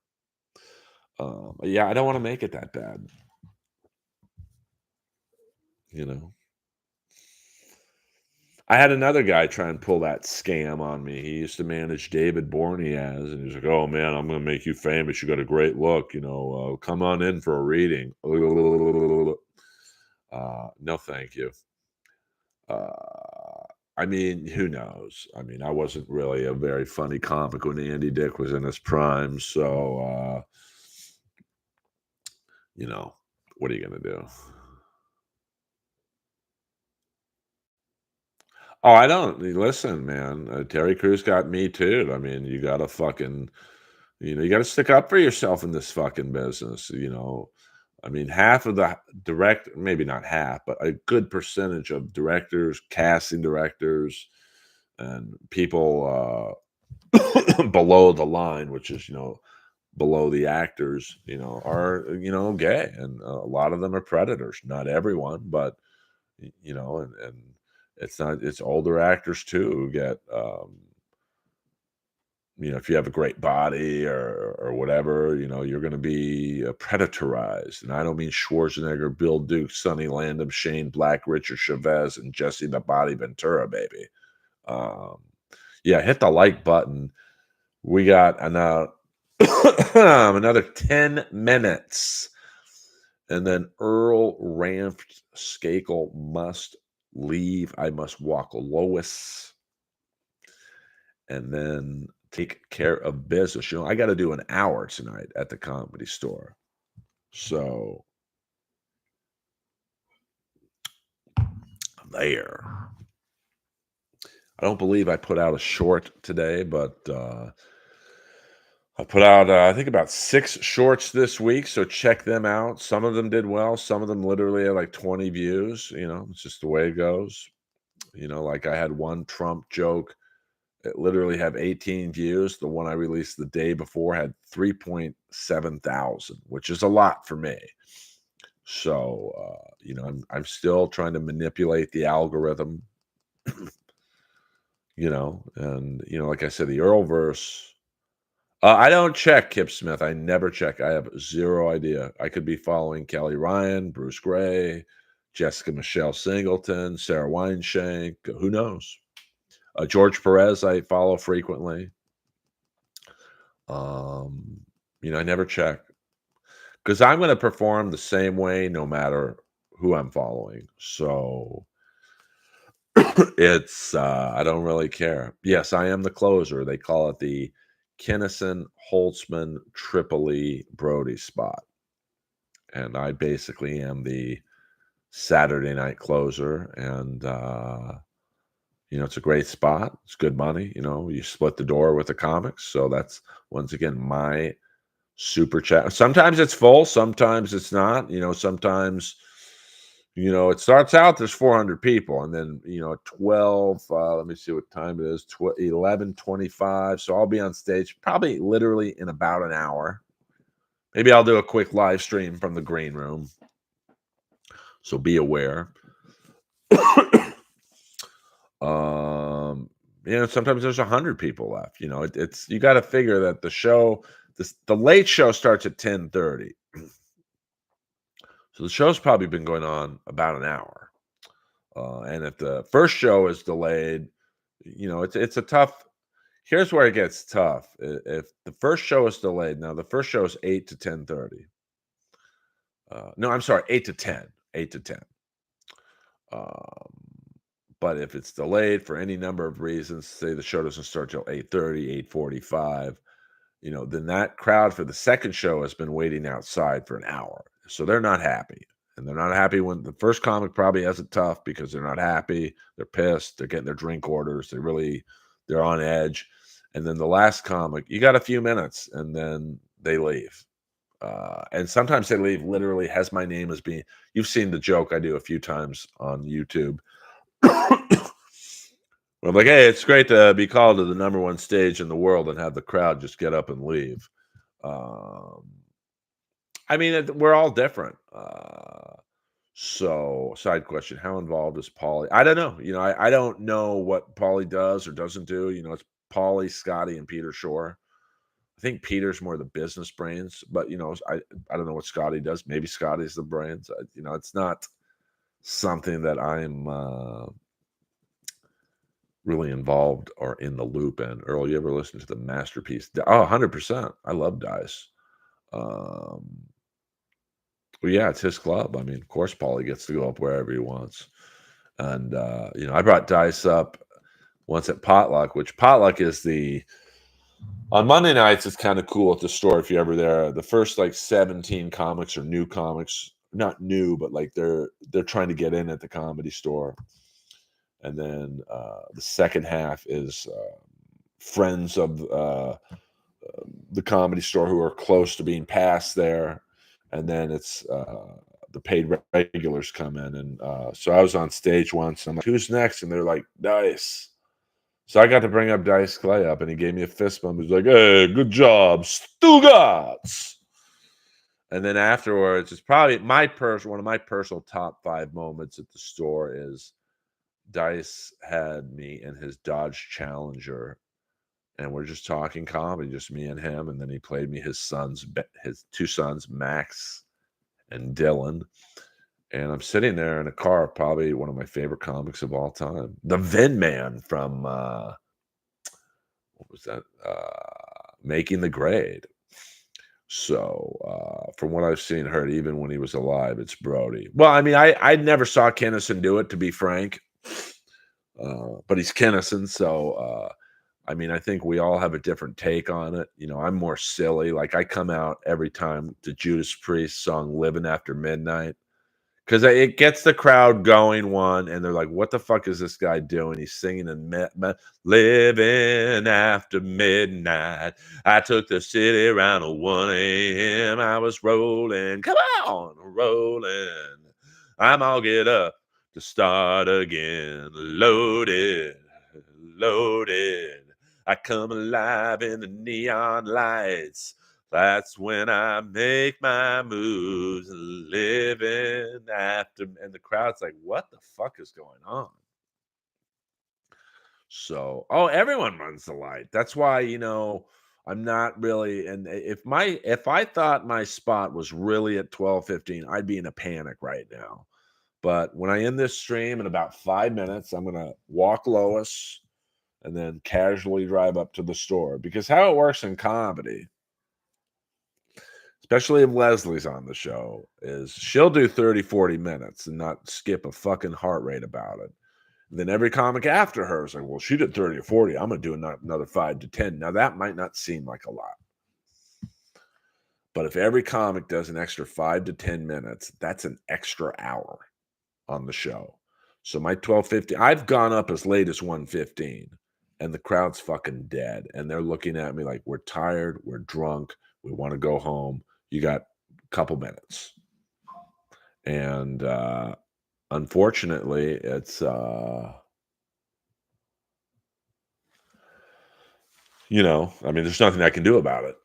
A: Yeah, I don't want to make it that bad. I had another guy try and pull that scam on me. He used to manage David Borneaz, and he's like, "Oh man, I'm going to make you famous. You got a great look. Come on in for a reading." No, thank you. I mean, who knows? I mean, I wasn't really a very funny comic when Andy Dick was in his prime, so what are you going to do? Oh, I don't listen, man. Terry Crews got me too. I mean, you got to fucking, you got to stick up for yourself in this fucking business. I mean, half of the direct, maybe not half, but a good percentage of directors, casting directors, and people below the line, which is, below the actors, are, gay. And a lot of them are predators. Not everyone, but, and it's older actors too who get, if you have a great body or whatever, you're going to be predatorized. And I don't mean Schwarzenegger, Bill Duke, Sonny Landham, Shane Black, Richard Chavez, and Jesse the Body Ventura, baby. Um, yeah, hit the like button. We got another 10 minutes. And then Earl Ramft Skakel must leave. I must walk Lois. And then take care of business. I got to do an hour tonight at the Comedy Store. So there. I don't believe I put out a short today, but I put out, I think, about 6 shorts this week. So check them out. Some of them did well. Some of them literally had like 20 views. It's just the way it goes. Like I had one Trump joke. It literally have 18 views. The one I released the day before had 3.7 thousand, which is a lot for me. So, I'm still trying to manipulate the algorithm, and, like I said, the Earlverse. I don't check, Kip Smith. I never check. I have zero idea. I could be following Kelly Ryan, Bruce Gray, Jessica Michelle Singleton, Sarah Weinshank. Who knows? George Perez, I follow frequently. I never check because I'm going to perform the same way no matter who I'm following. So it's I don't really care. Yes, I am the closer. They call it the Kinnison Holtzman Tripoli Brody spot, and I basically am the Saturday night closer. And it's a great spot. It's good money. You split the door with the comics, so that's once again my super chat. Sometimes it's full, sometimes it's not. Sometimes it starts out there's 400 people, and then at 12. Let me see what time it is. 11:25. So I'll be on stage probably literally in about an hour. Maybe I'll do a quick live stream from the green room. So be aware. Sometimes there's 100 people left. It's you got to figure that the late show starts at 10:30. So the show's probably been going on about an hour. And if the first show is delayed, it's a tough. Here's where it gets tough. If the first show is delayed, now the first show is 8 to 10:30. No, I'm sorry, 8 to 10. 8 to 10. But if it's delayed for any number of reasons, say the show doesn't start till 8:30, 8:45, then that crowd for the second show has been waiting outside for an hour. So they're not happy. And they're not happy when the first comic probably has it tough because they're not happy. They're pissed. They're getting their drink orders. They're on edge. And then the last comic, you got a few minutes and then they leave. And sometimes they leave literally has my name as being, you've seen the joke I do a few times on YouTube. I'm like, hey, it's great to be called to the number one stage in the world and have the crowd just get up and leave. I mean, we're all different. So, side question: how involved is Paulie? I don't know. I don't know what Paulie does or doesn't do. It's Paulie, Scotty, and Peter Shore. I think Peter's more the business brains, but I don't know what Scotty does. Maybe Scotty's the brains. It's not something that I'm really involved or in the loop in. Earl, you ever listen to the Masterpiece? Oh, 100%. I love Dice. Well, yeah, it's his club. I mean, of course, Paulie gets to go up wherever he wants. And, I brought Dice up once at Potluck, which Potluck is on Monday nights, it's kind of cool at the store if you're ever there. The first, 17 comics are new comics. Not new, but, they're trying to get in at the Comedy Store. And then the second half is friends of the Comedy Store who are close to being passed there. and then it's the paid regulars come in, and so I was on stage once. And I'm like, "Who's next?" And they're like, "Dice." So I got to bring up Dice Clay up, and he gave me a fist bump. He's like, "Hey, good job, Stugatz." And then afterwards, it's probably one of my personal top 5 moments at the store is Dice had me in his Dodge Challenger, and we're just talking comedy, just me and him. And then he played me his 2 sons, Max and Dylan. And I'm sitting there in a car, probably one of my favorite comics of all time, the Vin Man from what was that? Making the Grade. So, from what I've seen, heard, even when he was alive, it's Brody. Well, I mean, I never saw Kinnison do it, to be frank, but he's Kinnison, so I mean, I think we all have a different take on it. You know, I'm more silly. Like I come out every time the Judas Priest song "Living After Midnight." Because it gets the crowd going, one, and they're like, "What the fuck is this guy doing?" He's singing and living after midnight. I took the city around 1 a.m. I was rolling, come on, rolling. I'm all get up to start again, loaded, loaded. I come alive in the neon lights. That's when I make my moves, living after. And the crowd's like, "What the fuck is going on?" So, everyone runs the light. That's why, I'm not really. And if I thought my spot was really at 12:15, I'd be in a panic right now. But when I end this stream in about 5 minutes, I'm gonna walk Lois and then casually drive up to the store, because how it works in comedy, especially if Leslie's on the show, is she'll do 30, 40 minutes and not skip a fucking heart rate about it. And then every comic after her is like, "Well, she did 30 or 40. I'm going to do another 5 to 10." Now, that might not seem like a lot, but if every comic does an extra 5 to 10 minutes, that's an extra hour on the show. So my 12:50, I've gone up as late as 1:15, and the crowd's fucking dead. And they're looking at me like, "We're tired, we're drunk, we want to go home. You got a couple minutes." And unfortunately, it's I mean, there's nothing I can do about it.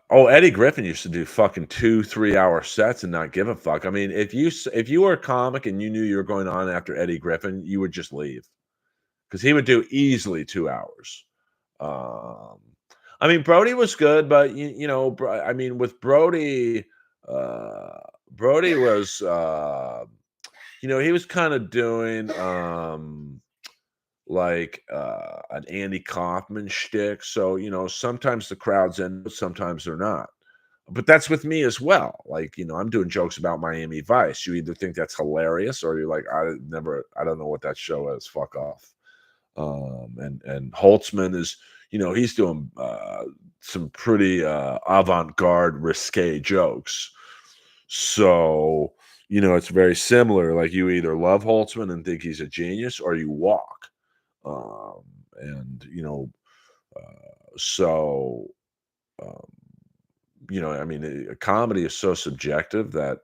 A: Eddie Griffin used to do fucking 2-3 hour sets and not give a fuck. I mean, if you were a comic and you knew you were going on after Eddie Griffin, you would just leave, because he would do easily 2 hours. Um, I mean, Brody was good, but I mean, with Brody, Brody was, he was kind of doing like an Andy Kaufman shtick. So, sometimes the crowd's in, sometimes they're not. But that's with me as well. Like, I'm doing jokes about Miami Vice. You either think that's hilarious, or you're like, I don't know what that show is. Fuck off. And Holtzman is, he's doing some pretty avant-garde, risque jokes. So, it's very similar. Like, you either love Holtzman and think he's a genius, or you walk. And so um, I mean, a comedy is so subjective that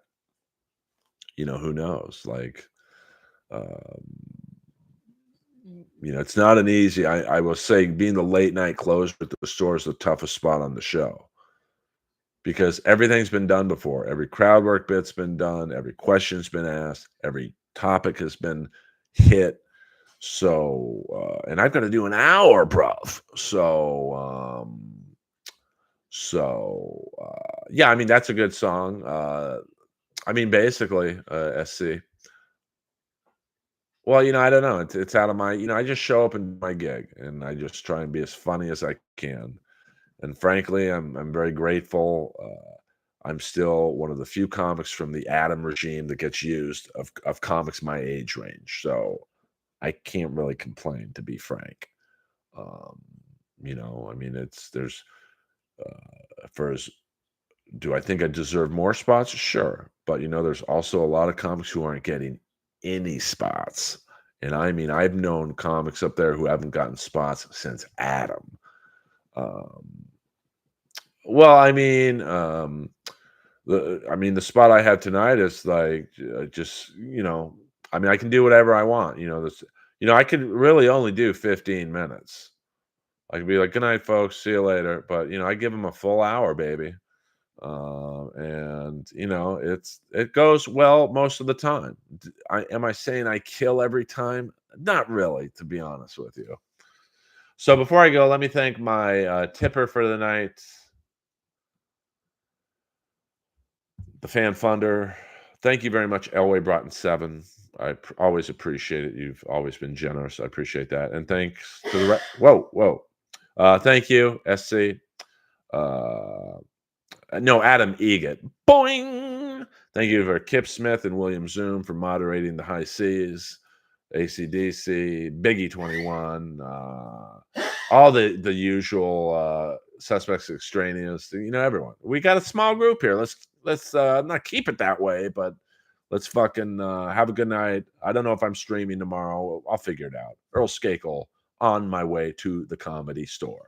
A: who knows, like, um, it's not an easy. I will say, being the late night closer at the store is the toughest spot on the show, because everything's been done before. Every crowd work bit's been done, every question's been asked, every topic has been hit. So, and I've got to do an hour, bruv. Yeah, I mean, that's a good song. I mean, basically, SC. Well, I don't know. It's out of my, I just show up in my gig, and I just try and be as funny as I can. And frankly, I'm very grateful. I'm still one of the few comics from the Adam regime that gets used, of comics my age range. So I can't really complain, to be frank. Um, I mean, there's for as do I think I deserve more spots? Sure. But there's also a lot of comics who aren't getting any spots. And I mean, I've known comics up there who haven't gotten spots since Adam. Um, well, I mean, I mean, the spot I had tonight is like just I mean, I can do whatever I want. I could really only do 15 minutes. I could be like, "Good night, folks. See you later." But I give them a full hour, baby. And it goes well most of the time. Am I saying I kill every time? Not really, to be honest with you. So before I go, let me thank my tipper for the night, the fan funder. Thank you very much, Elway Broughton 7. I always appreciate it. You've always been generous. I appreciate that. And thanks to the whoa, whoa. Thank you, SC. Uh, no, Adam Egat. Boing. Thank you for Kip Smith and William Zoom for moderating the high seas. ACDC, Biggie 21, all the usual suspects extraneous. Everyone. We got a small group here. Let's not keep it that way, but let's fucking have a good night. I don't know if I'm streaming tomorrow. I'll figure it out. Earl Skakel on my way to the Comedy Store.